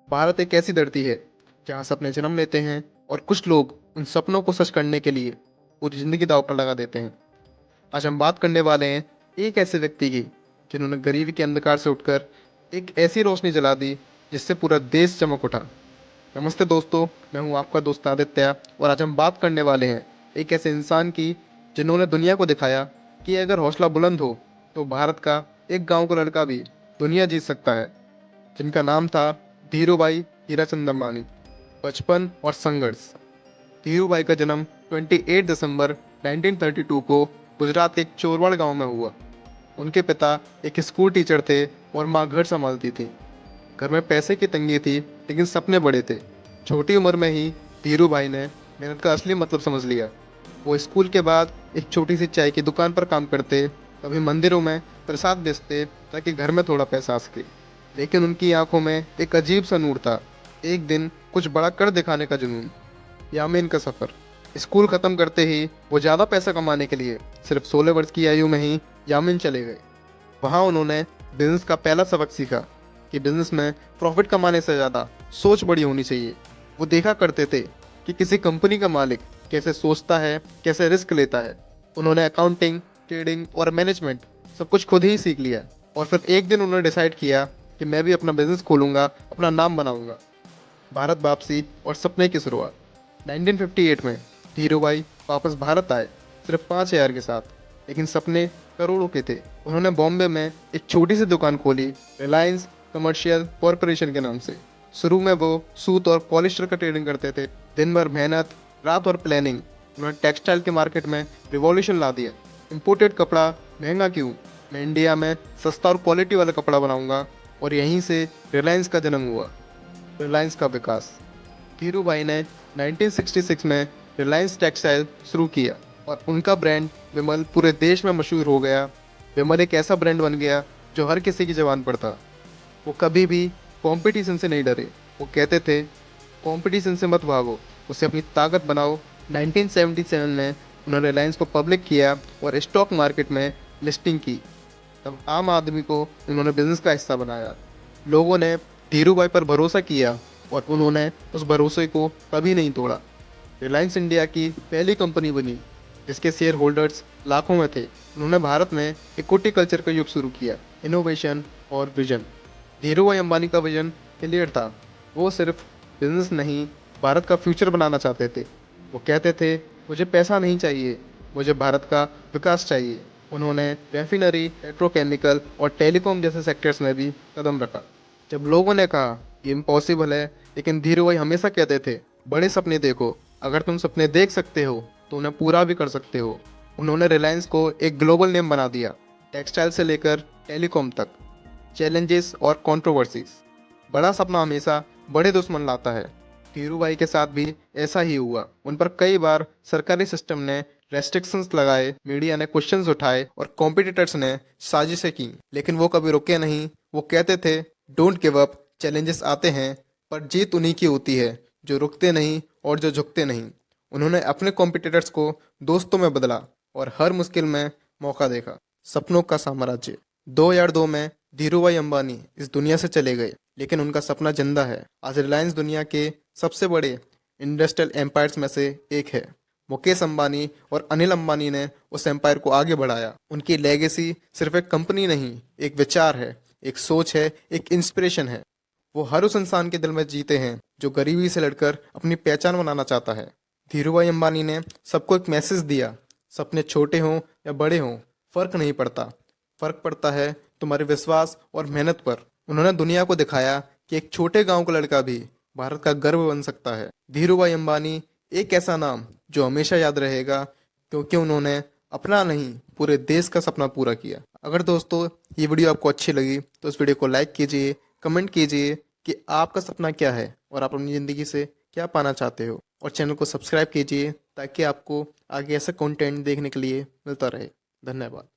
भारत एक ऐसी धरती है जहाँ सपने जन्म लेते हैं और कुछ लोग उन सपनों को सच करने के लिए पूरी जिंदगी दांव पर लगा देते हैं। आज हम बात करने वाले हैं एक ऐसे व्यक्ति की जिन्होंने गरीबी के अंधकार से उठकर एक ऐसी रोशनी जला दी जिससे पूरा देश चमक उठा। नमस्ते दोस्तों, मैं हूँ आपका दोस्त आदित्य और आज हम बात करने वाले हैं एक ऐसे इंसान की जिन्होंने दुनिया को दिखाया कि अगर हौसला बुलंद हो तो भारत का एक गांव का लड़का भी दुनिया जीत सकता है। जिनका नाम था धीरूभाई हीराचंद अंबानी। बचपन और संघर्ष। धीरूभाई का जन्म 28 दिसंबर 1932 को गुजरात के एक चोरवाड़ गांव में हुआ। उनके पिता एक स्कूल टीचर थे और माँ घर संभालती थी। घर में पैसे की तंगी थी लेकिन सपने बड़े थे। छोटी उम्र में ही धीरूभाई ने मेहनत का असली मतलब समझ लिया। वो स्कूल के बाद एक छोटी सी चाय की दुकान पर काम करते, कभी मंदिरों में प्रसाद बेचते ताकि घर में थोड़ा पैसा आ सके। लेकिन उनकी आंखों में एक अजीब सा नूर था। एक दिन कुछ बड़ा कर दिखाने का जुनून। यामीन का सफ़र। स्कूल ख़त्म करते ही वो ज़्यादा पैसा कमाने के लिए सिर्फ 16 वर्ष की आयु में ही यामीन चले गए। वहाँ उन्होंने बिजनेस का पहला सबक सीखा कि बिजनेस में प्रॉफिट कमाने से ज़्यादा सोच बड़ी होनी चाहिए। वो देखा करते थे कि किसी कंपनी का मालिक कैसे सोचता है, कैसे रिस्क लेता है। उन्होंने अकाउंटिंग, ट्रेडिंग और मैनेजमेंट सब कुछ खुद ही सीख लिया। और फिर एक दिन उन्होंने डिसाइड किया कि मैं भी अपना बिजनेस खोलूंगा, अपना नाम बनाऊंगा। भारत वापसी और सपने की शुरुआत। 1958 में धीरूभाई वापस भारत आए, सिर्फ 5,000 के साथ, लेकिन सपने करोड़ों के थे। उन्होंने बॉम्बे में एक छोटी सी दुकान खोली, रिलायंस कमर्शियल कॉरपोरेशन के नाम से। शुरू में वो सूत और पॉलिस्टर का ट्रेडिंग करते थे। दिन भर मेहनत, रात और प्लानिंग। उन्होंने टेक्सटाइल के मार्केट में रिवॉल्यूशन ला दिया। इम्पोर्टेड कपड़ा महंगा क्यों, मैं इंडिया में सस्ता और क्वालिटी वाला कपड़ा बनाऊंगा। और यहीं से रिलायंस का जन्म हुआ, रिलायंस का विकास। धीरूभाई ने 1966 में रिलायंस टेक्सटाइल शुरू किया और उनका ब्रांड विमल पूरे देश में मशहूर हो गया। विमल एक ऐसा ब्रांड बन गया जो हर किसी की जुबान पर था। वो कभी भी कंपटीशन से नहीं डरे। वो कहते थे, कंपटीशन से मत भागो, उसे अपनी ताकत बनाओ। 1977 में उन्होंने रिलायंस को पब्लिक किया और स्टॉक मार्केट में लिस्टिंग की। तब आम आदमी को उन्होंने बिजनेस का हिस्सा बनाया। लोगों ने धीरूभाई पर भरोसा किया और उन्होंने उस भरोसे को कभी नहीं तोड़ा। रिलायंस इंडिया की पहली कंपनी बनी जिसके शेयर होल्डर्स लाखों में थे। उन्होंने भारत में इक्विटी कल्चर का युग शुरू किया, इनोवेशन और विजन। धीरूभाई अंबानी का विजन क्लियर था। वो सिर्फ बिजनेस नहीं, भारत का फ्यूचर बनाना चाहते थे। वो कहते थे, मुझे पैसा नहीं चाहिए, मुझे भारत का विकास चाहिए। उन्होंने रेफिनरी, पेट्रोकेमिकल और टेलीकॉम जैसे सेक्टर्स में भी कदम रखा। जब लोगों ने कहा ये इम्पॉसिबल है, लेकिन धीरूभाई हमेशा कहते थे, बड़े सपने देखो, अगर तुम सपने देख सकते हो तो उन्हें पूरा भी कर सकते हो। उन्होंने रिलायंस को एक ग्लोबल नेम बना दिया, टेक्सटाइल से लेकर टेलीकॉम तक। चैलेंजेस और कंट्रोवर्सीज। बड़ा सपना हमेशा बड़े दुश्मन लाता है। धीरूभाई के साथ भी ऐसा ही हुआ। उन पर कई बार सरकारी सिस्टम ने रेस्ट्रिक्शंस लगाए, मीडिया ने क्वेश्चंस उठाए और कॉम्पिटिटर्स ने साजिशें की, लेकिन वो कभी रुके नहीं। वो कहते थे, डोंट गिव अप, चैलेंजेस आते हैं पर जीत उन्हीं की होती है जो रुकते नहीं और जो झुकते नहीं। उन्होंने अपने कॉम्पिटिटर्स को दोस्तों में बदला और हर मुश्किल में मौका देखा। सपनों का साम्राज्य। 2002 में धीरूभाई अंबानी इस दुनिया से चले गए, लेकिन उनका सपना जिंदा है। आज रिलायंस दुनिया के सबसे बड़े इंडस्ट्रियल एम्पायर्स में से एक है। मुकेश अंबानी और अनिल अंबानी ने उस एम्पायर को आगे बढ़ाया। उनकी लेगेसी सिर्फ एक कंपनी नहीं, एक विचार है, एक सोच है, एक इंस्पिरेशन है। वो हर उस इंसान के दिल में जीते हैं जो गरीबी से लड़कर अपनी पहचान बनाना चाहता है। धीरूभाई अंबानी ने सबको एक मैसेज दिया, सपने छोटे हों या बड़े हों, फर्क नहीं पड़ता। फर्क पड़ता है तुम्हारे विश्वास और मेहनत पर। उन्होंने दुनिया को दिखाया कि एक छोटे गांव का लड़का भी भारत का गर्व बन सकता है। धीरूभाई अंबानी एक ऐसा नाम जो हमेशा याद रहेगा, क्योंकि उन्होंने अपना नहीं, पूरे देश का सपना पूरा किया। अगर दोस्तों ये वीडियो आपको अच्छी लगी तो इस वीडियो को लाइक कीजिए, कमेंट कीजिए कि आपका सपना क्या है और आप अपनी ज़िंदगी से क्या पाना चाहते हो, और चैनल को सब्सक्राइब कीजिए ताकि आपको आगे ऐसा कंटेंट देखने के लिए मिलता रहे। धन्यवाद।